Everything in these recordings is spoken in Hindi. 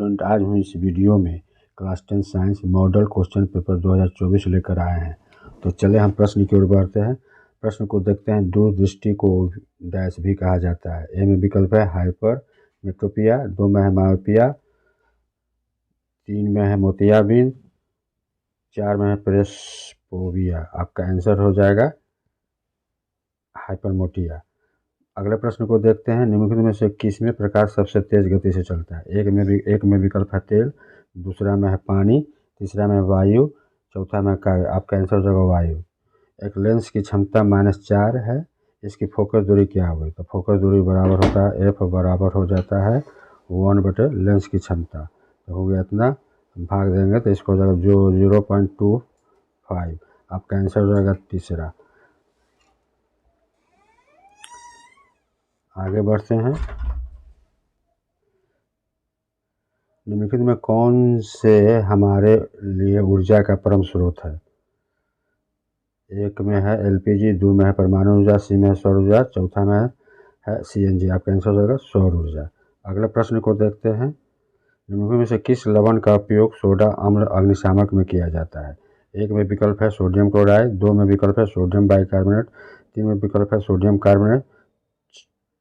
स्टूडेंट, आज हम इस वीडियो में class 10 science model question paper 2024 लेकर आए हैं। तो चले हम प्रश्न की ओर बढ़ते हैं। प्रश्न को देखते हैं। दूरदृष्टि को डैश भी कहा जाता है। ए में विकल्प है हाइपर मेट्रोपिया, 2 में है मायोपिया, 3 में है मोतियाबिंद, 4 में है प्रेस्पोविया। आपका आंसर हो जाएगा हाइपरमोटिया। अगले प्रश्न को देखते हैं। निम्नलिखित में से किसमें प्रकाश सबसे तेज गति से चलता है? एक में विकल्प है तेल, दूसरा में है पानी, तीसरा में वायु, चौथा में काव्य। आपका आंसर हो जाएगा वायु। एक लेंस की क्षमता -4 है, इसकी फोकस दूरी क्या होगी? तो फोकस दूरी बराबर होता है एफ बराबर हो जाता है 1 लेंस की क्षमता। तो हो गया इतना, भाग देंगे तो इसको हो जाएगा जो 0.25। आपका आंसर हो जाएगा तीसरा। आगे बढ़ते हैं। निम्नलिखित में कौन से हमारे लिए ऊर्जा का परम स्रोत है? एक में है एलपीजी, 2 में है परमाणु ऊर्जा, सी में है सौर ऊर्जा, चौथा में है सीएनजी। आपका आंसर हो जाएगा सौर ऊर्जा। अगले प्रश्न को देखते हैं। निम्नलिखित में से किस लवण का उपयोग सोडा अम्ल अग्निशामक में किया जाता है? एक में विकल्प है सोडियम क्लोराइड, 2 में विकल्प है सोडियम बाइकार्बोनेट, 3 में विकल्प है सोडियम कार्बोनेट,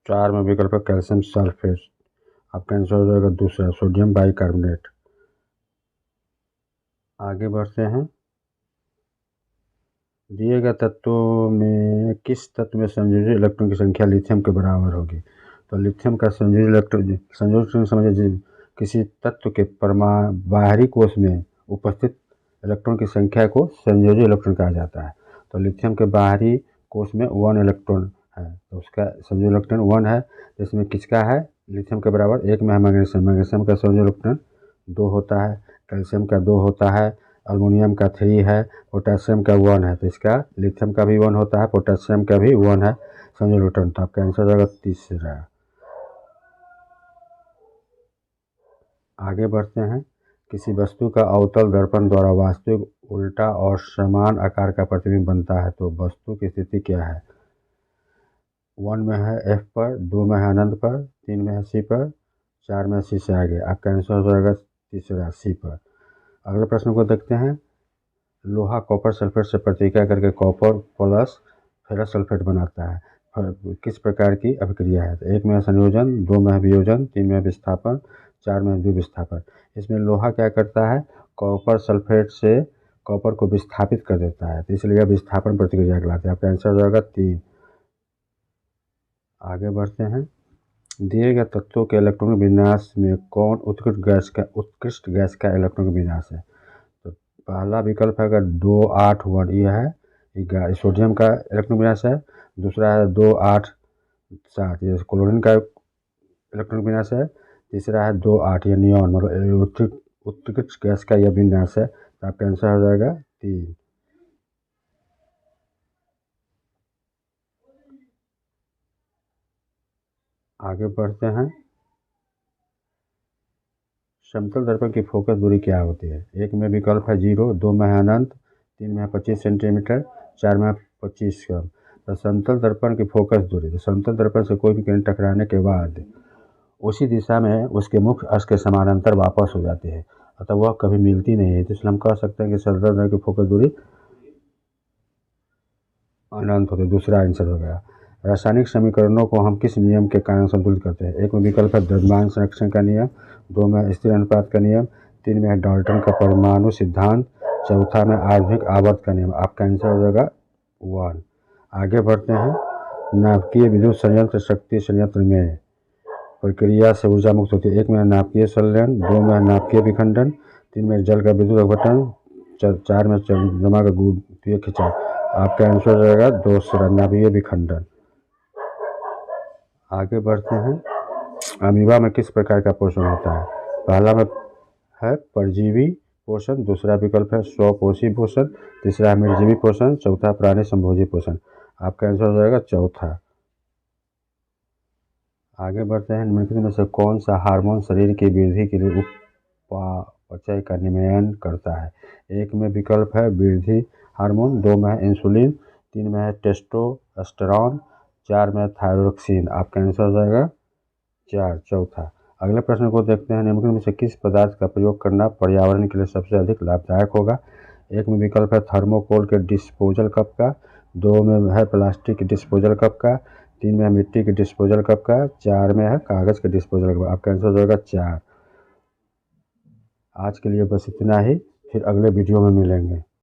4 में विकल्प है कैल्शियम सल्फेट। आपका आंसर हो जाएगा दूसरा सोडियम बाइकार्बोनेट। आगे बढ़ते हैं। दिए गए तत्वों में किस तत्व में संयोजी इलेक्ट्रॉन की संख्या लिथियम के बराबर होगी? तो लिथियम का संयोजी समझिए किसी तत्व के बाहरी कोश में उपस्थित इलेक्ट्रॉन की संख्या को संयोजी इलेक्ट्रॉन कहा जाता है। तो लिथियम के बाहरी कोश में 1 इलेक्ट्रॉन है, तो उसका संयोजी इलेक्ट्रॉन 1 है। इसमें किसका है लिथियम के बराबर? एक में है मैग्नीशियम का संयोजी इलेक्ट्रॉन 2 होता है, कैल्शियम का 2 होता है, अल्मोनियम का 3 है, पोटेशियम का 1 है। तो इसका लिथियम का भी 1 होता है, पोटेशियम का भी 1 है संयोजी इलेक्ट्रॉन। तो आपका आंसर हो जाएगा तीसरा। आगे बढ़ते हैं। किसी वस्तु का अवतल दर्पण द्वारा वास्तविक उल्टा और समान आकार का प्रतिबिंब बनता है, तो वस्तु की स्थिति क्या है? 1 में है एफ पर, 2 में है अनंत पर, 3 में है सी पर, 4 में सी से आगे। आपका आंसर हो जाएगा तीसरा सी पर। अगले प्रश्न को देखते हैं। लोहा कॉपर सल्फेट से प्रतिक्रिया करके कॉपर प्लस फेरस सल्फेट बनाता है। किस प्रकार की अभिक्रिया है? तो एक में है संयोजन, 2 में है वियोजन, 3 में है विस्थापन, 4 में है द्विविस्थापन। इसमें लोहा क्या करता है? कॉपर सल्फेट से कॉपर को विस्थापित कर देता है, तो इसलिए विस्थापन प्रतिक्रिया कहलाती है। आपका आंसर हो जाएगा 3। आगे बढ़ते हैं। दिए गए तत्वों के इलेक्ट्रॉन विन्यास में कौन उत्कृष्ट गैस का इलेक्ट्रॉन विन्यास है? तो पहला विकल्प है अगर 2 8 1, यह है सोडियम का इलेक्ट्रॉन विन्यास है। दूसरा है 2 8 7, ये क्लोरीन का इलेक्ट्रॉन विन्यास है। तीसरा है 2 8, यह नियॉन मतलब उत्कृष्ट गैस का यह विन्यास है। तो आपका आंसर हो जाएगा 3। आगे बढ़ते हैं। समतल दर्पण की फोकस दूरी क्या होती है? एक में विकल्प है 0, 2 में है अनंत, 3 में है 25 सेंटीमीटर, 4 में है 25 ग्राम। तो समतल दर्पण की फोकस दूरी, तो समतल दर्पण से कोई भी किरण टकराने के बाद उसी दिशा में उसके मुख्य अक्ष के समानांतर वापस हो जाती है, अतः वह कभी मिलती नहीं है। तो इसलिए हम कह सकते हैं कि समतल दर्पण की फोकस दूरी अनंत होती है। दूसरा आंसर हो गया। रासायनिक समीकरणों को हम किस नियम के कारण संतुलित करते हैं? एक में विकल्प है द्रव्यमान संरक्षण का नियम, 2 में स्थिर अनुपात का नियम, 3 में है डाल्टन का परमाणु सिद्धांत, चौथा में आणविक आवर्त का नियम। आपका आंसर हो जाएगा 1। आगे बढ़ते हैं। नाभिकीय विद्युत संयंत्र शक्ति संयंत्र में प्रक्रिया से ऊर्जा मुक्त होती है। एक में नाभिकीय संलयन, 2 में नाभिकीय विखंडन, 3 में जल का विद्युत अपघटन, 4 में चंद्रमा का गुरुत्वीय खिंचाव। आपका आंसर हो जाएगा दूसरा नाभिकीय विखंडन। आगे बढ़ते हैं। अमीबा में किस प्रकार का पोषण होता है? पहला में है परजीवी पोषण, दूसरा विकल्प है स्वपोषी पोषण, तीसरा है निर्जीवी पोषण, चौथा प्राणी संभोजी पोषण। आपका आंसर हो जाएगा चौथा। आगे बढ़ते हैं। निम्नलिखित में से कौन सा हार्मोन शरीर की वृद्धि के लिए उपापचय का नियमन करता है? एक में विकल्प है वृद्धि हार्मोन, 2 में है इंसुलिन, 3 में है टेस्टोस्टेरोन, 4 में है थायरोक्सिन। आपका आंसर हो जाएगा 4 चौथा। अगले प्रश्न को देखते हैं। निम्नलिखित में से किस पदार्थ का प्रयोग करना पर्यावरण के लिए सबसे अधिक लाभदायक होगा? एक में विकल्प है थर्मोकोल के डिस्पोजल कप का, 2 में है प्लास्टिक के डिस्पोजल कप का, 3 में है मिट्टी के डिस्पोजल कप का, 4 में है कागज़ के डिस्पोजल कप। आपका आंसर हो जाएगा 4। आज के लिए बस इतना ही, फिर अगले वीडियो में मिलेंगे।